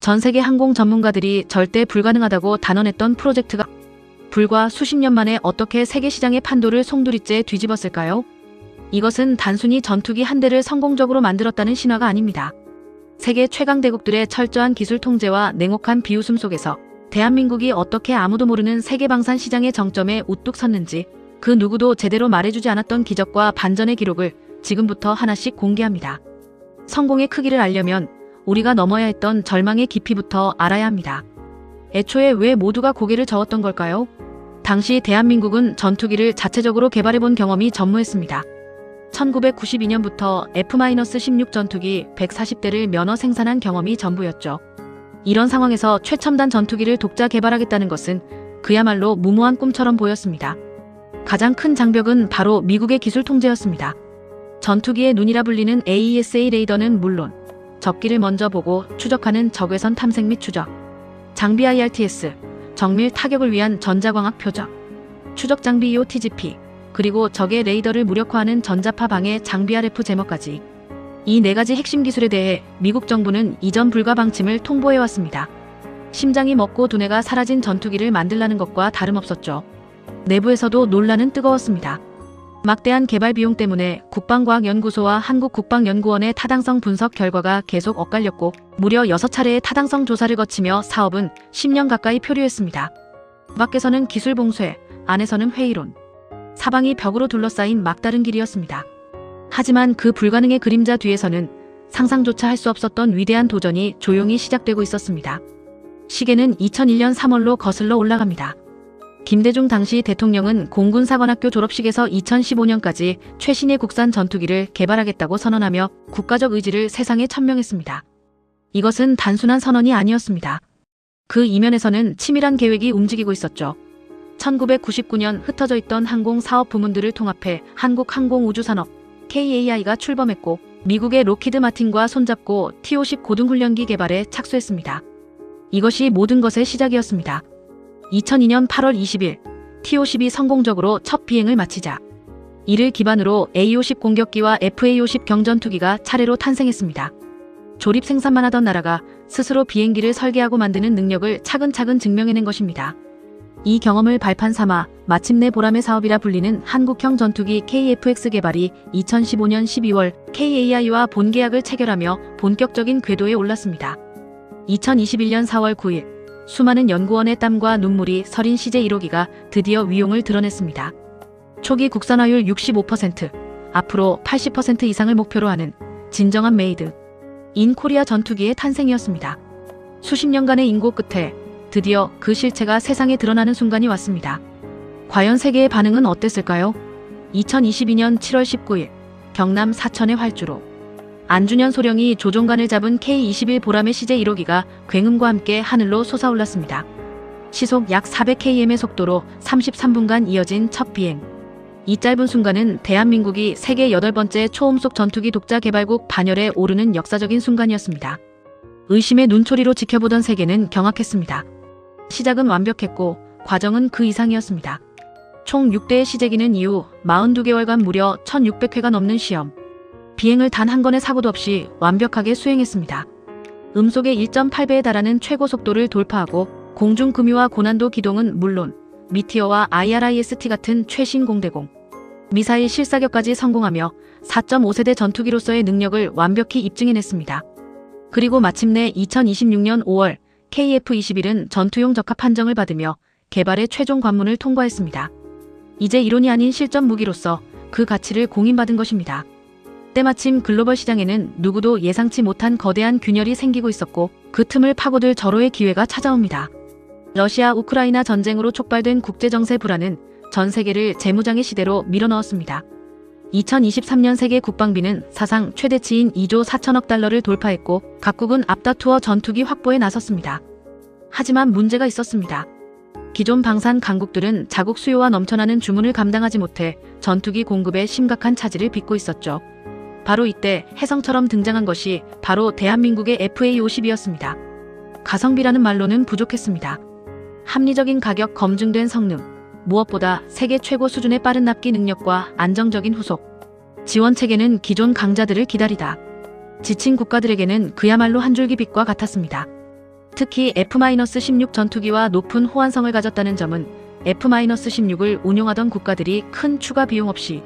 전 세계 항공 전문가들이 절대 불가능하다고 단언했던 프로젝트가 불과 수십 년 만에 어떻게 세계 시장의 판도를 송두리째 뒤집었을까요? 이것은 단순히 전투기 한 대를 성공적으로 만들었다는 신화가 아닙니다. 세계 최강 대국들의 철저한 기술 통제와 냉혹한 비웃음 속에서 대한민국이 어떻게 아무도 모르는 세계 방산 시장의 정점에 우뚝 섰는지 그 누구도 제대로 말해주지 않았던 기적과 반전의 기록을 지금부터 하나씩 공개합니다. 성공의 크기를 알려면 우리가 넘어야 했던 절망의 깊이부터 알아야 합니다. 애초에 왜 모두가 고개를 저었던 걸까요? 당시 대한민국은 전투기를 자체적으로 개발해본 경험이 전무했습니다. 1992년부터 F-16 전투기 140대를 면허 생산한 경험이 전부였죠. 이런 상황에서 최첨단 전투기를 독자 개발하겠다는 것은 그야말로 무모한 꿈처럼 보였습니다. 가장 큰 장벽은 바로 미국의 기술 통제였습니다. 전투기의 눈이라 불리는 AESA 레이더는 물론 적기를 먼저 보고 추적하는 적외선 탐색 및 추적, 장비 IRTS, 정밀 타격을 위한 전자광학 표적, 추적 장비 EOTGP, 그리고 적의 레이더를 무력화하는 전자파 방해 장비 RF 제머까지 이 네 가지 핵심 기술에 대해 미국 정부는 이전 불가 방침을 통보해왔습니다. 심장이 먹고 두뇌가 사라진 전투기를 만들라는 것과 다름없었죠. 내부에서도 논란은 뜨거웠습니다. 막대한 개발 비용 때문에 국방과학연구소와 한국국방연구원의 타당성 분석 결과가 계속 엇갈렸고 무려 6차례의 타당성 조사를 거치며 사업은 10년 가까이 표류했습니다. 밖에서는 기술 봉쇄, 안에서는 회의론, 사방이 벽으로 둘러싸인 막다른 길이었습니다. 하지만 그 불가능의 그림자 뒤에서는 상상조차 할 수 없었던 위대한 도전이 조용히 시작되고 있었습니다. 시계는 2001년 3월로 거슬러 올라갑니다. 김대중 당시 대통령은 공군사관학교 졸업식에서 2015년까지 최신의 국산 전투기를 개발하겠다고 선언하며 국가적 의지를 세상에 천명했습니다. 이것은 단순한 선언이 아니었습니다. 그 이면에서는 치밀한 계획이 움직이고 있었죠. 1999년 흩어져 있던 항공사업 부문들을 통합해 한국항공우주산업 KAI가 출범했고 미국의 로키드 마틴과 손잡고 T-50 고등훈련기 개발에 착수했습니다. 이것이 모든 것의 시작이었습니다. 2002년 8월 20일 T-50이 성공적으로 첫 비행을 마치자 이를 기반으로 A-50 공격기와 FA-50 경전투기가 차례로 탄생했습니다. 조립 생산만 하던 나라가 스스로 비행기를 설계하고 만드는 능력을 차근차근 증명해낸 것입니다. 이 경험을 발판 삼아 마침내 보람의 사업이라 불리는 한국형 전투기 KF-X 개발이 2015년 12월 KAI와 본계약을 체결하며 본격적인 궤도에 올랐습니다. 2021년 4월 9일 수많은 연구원의 땀과 눈물이 서린 CJ1호기가 드디어 위용을 드러냈습니다. 초기 국산화율 65%, 앞으로 80% 이상을 목표로 하는 진정한 메이드 인 코리아 전투기의 탄생이었습니다. 수십 년간의 인고 끝에 드디어 그 실체가 세상에 드러나는 순간이 왔습니다. 과연 세계의 반응은 어땠을까요? 2022년 7월 19일 경남 사천의 활주로 안준현 소령이 조종관을 잡은 K-21 보람의 CJ1호기가 굉음과 함께 하늘로 솟아올랐습니다. 시속 약 400km의 속도로 33분간 이어진 첫 비행. 이 짧은 순간은 대한민국이 세계 8번째 초음속 전투기 독자 개발국 반열에 오르는 역사적인 순간이었습니다. 의심의 눈초리로 지켜보던 세계는 경악했습니다. 시작은 완벽했고 과정은 그 이상이었습니다. 총 6대의 시제기는 이후 42개월간 무려 1600회가 넘는 시험. 비행을 단 한 건의 사고도 없이 완벽하게 수행했습니다. 음속의 1.8배에 달하는 최고 속도를 돌파하고 공중 금유와 고난도 기동은 물론 미티어와 IRIS-T 같은 최신 공대공, 미사일 실사격까지 성공하며 4.5세대 전투기로서의 능력을 완벽히 입증해냈습니다. 그리고 마침내 2026년 5월 KF-21은 전투용 적합 판정을 받으며 개발의 최종 관문을 통과했습니다. 이제 이론이 아닌 실전 무기로서 그 가치를 공인받은 것입니다. 때마침 글로벌 시장에는 누구도 예상치 못한 거대한 균열이 생기고 있었고 그 틈을 파고들 절호의 기회가 찾아옵니다. 러시아 우크라이나 전쟁으로 촉발된 국제정세 불안은 전 세계를 재무장의 시대로 밀어넣었습니다. 2023년 세계 국방비는 사상 최대치인 2조 4천억 달러를 돌파했고 각국은 앞다투어 전투기 확보에 나섰습니다. 하지만 문제가 있었습니다. 기존 방산 강국들은 자국 수요와 넘쳐나는 주문을 감당하지 못해 전투기 공급에 심각한 차질을 빚고 있었죠. 바로 이때 혜성처럼 등장한 것이 바로 대한민국의 FA-50이었습니다. 가성비라는 말로는 부족했습니다. 합리적인 가격, 검증된 성능, 무엇보다 세계 최고 수준의 빠른 납기 능력과 안정적인 후속 지원 체계는 기존 강자들을 기다리다 지친 국가들에게는 그야말로 한 줄기 빛과 같았습니다. 특히 F-16 전투기와 높은 호환성을 가졌다는 점은 F-16을 운용하던 국가들이 큰 추가 비용 없이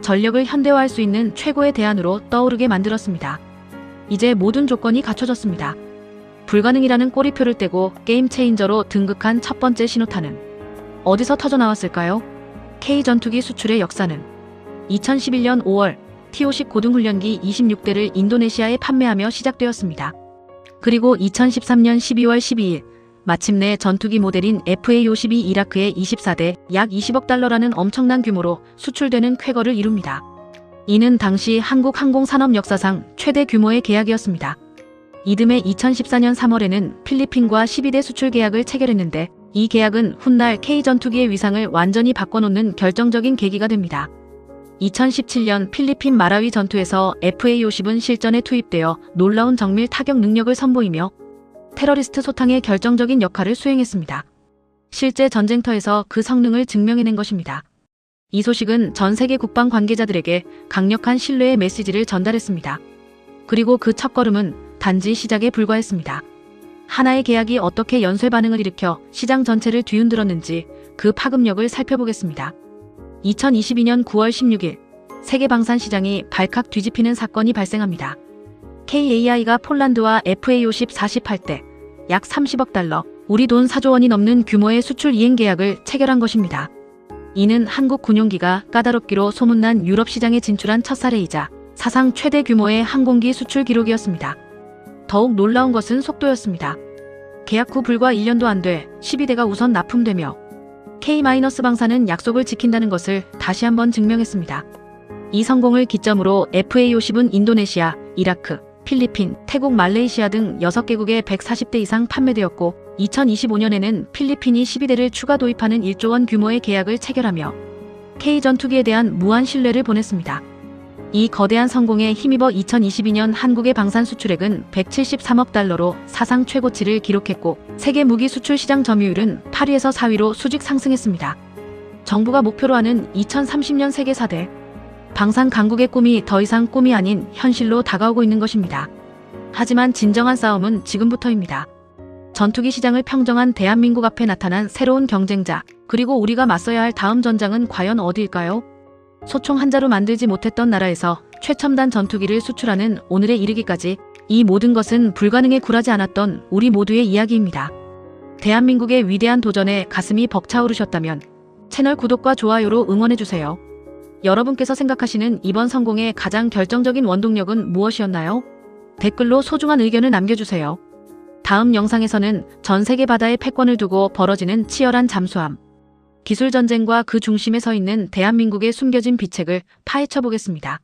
전력을 현대화할 수 있는 최고의 대안으로 떠오르게 만들었습니다. 이제 모든 조건이 갖춰졌습니다. 불가능이라는 꼬리표를 떼고 게임 체인저로 등극한 첫 번째 신호탄은 어디서 터져나왔을까요? K 전투기 수출의 역사는 2011년 5월 T-50 고등훈련기 26대를 인도네시아에 판매하며 시작되었습니다. 그리고 2013년 12월 12일 마침내 전투기 모델인 FA-52 이라크에 24대 약 20억 달러라는 엄청난 규모로 수출되는 쾌거를 이룹니다. 이는 당시 한국 항공산업 역사상 최대 규모의 계약이었습니다. 이듬해 2014년 3월에는 필리핀과 12대 수출 계약을 체결했는데 이 계약은 훗날 K 전투기의 위상을 완전히 바꿔놓는 결정적인 계기가 됩니다. 2017년 필리핀 마라위 전투에서 FA-50은 실전에 투입되어 놀라운 정밀 타격 능력을 선보이며 테러리스트 소탕의 결정적인 역할을 수행했습니다. 실제 전쟁터에서 그 성능을 증명해낸 것입니다. 이 소식은 전 세계 국방 관계자들에게 강력한 신뢰의 메시지를 전달했습니다. 그리고 그 첫걸음은 단지 시작에 불과했습니다. 하나의 계약이 어떻게 연쇄 반응을 일으켜 시장 전체를 뒤흔들었는지 그 파급력을 살펴보겠습니다. 2022년 9월 16일 세계 방산 시장이 발칵 뒤집히는 사건이 발생합니다. KAI가 폴란드와 FA-50 48대 약 30억 달러, 우리 돈 4조 원이 넘는 규모의 수출 이행 계약을 체결한 것입니다. 이는 한국 군용기가 까다롭기로 소문난 유럽 시장에 진출한 첫 사례이자 사상 최대 규모의 항공기 수출 기록이었습니다. 더욱 놀라운 것은 속도였습니다. 계약 후 불과 1년도 안 돼 12대가 우선 납품되며 K-방사는 약속을 지킨다는 것을 다시 한번 증명했습니다. 이 성공을 기점으로 FA-50은 인도네시아, 이라크, 필리핀, 태국, 말레이시아 등 6개국에 140대 이상 판매되었고 2025년에는 필리핀이 12대를 추가 도입하는 1조 원 규모의 계약을 체결하며 K 전투기에 대한 무한 신뢰를 보냈습니다. 이 거대한 성공에 힘입어 2022년 한국의 방산 수출액은 173억 달러로 사상 최고치를 기록했고 세계 무기 수출 시장 점유율은 8위에서 4위로 수직 상승했습니다. 정부가 목표로 하는 2030년 세계 4대 방산 강국의 꿈이 더 이상 꿈이 아닌 현실로 다가오고 있는 것입니다. 하지만 진정한 싸움은 지금부터입니다. 전투기 시장을 평정한 대한민국 앞에 나타난 새로운 경쟁자, 그리고 우리가 맞서야 할 다음 전장은 과연 어디일까요? 소총 한 자루 만들지 못했던 나라에서 최첨단 전투기를 수출하는 오늘에 이르기까지 이 모든 것은 불가능에 굴하지 않았던 우리 모두의 이야기입니다. 대한민국의 위대한 도전에 가슴이 벅차오르셨다면 채널 구독과 좋아요로 응원해주세요. 여러분께서 생각하시는 이번 성공의 가장 결정적인 원동력은 무엇이었나요? 댓글로 소중한 의견을 남겨주세요. 다음 영상에서는 전 세계 바다에 패권을 두고 벌어지는 치열한 잠수함, 기술 전쟁과 그 중심에 서 있는 대한민국의 숨겨진 비책을 파헤쳐 보겠습니다.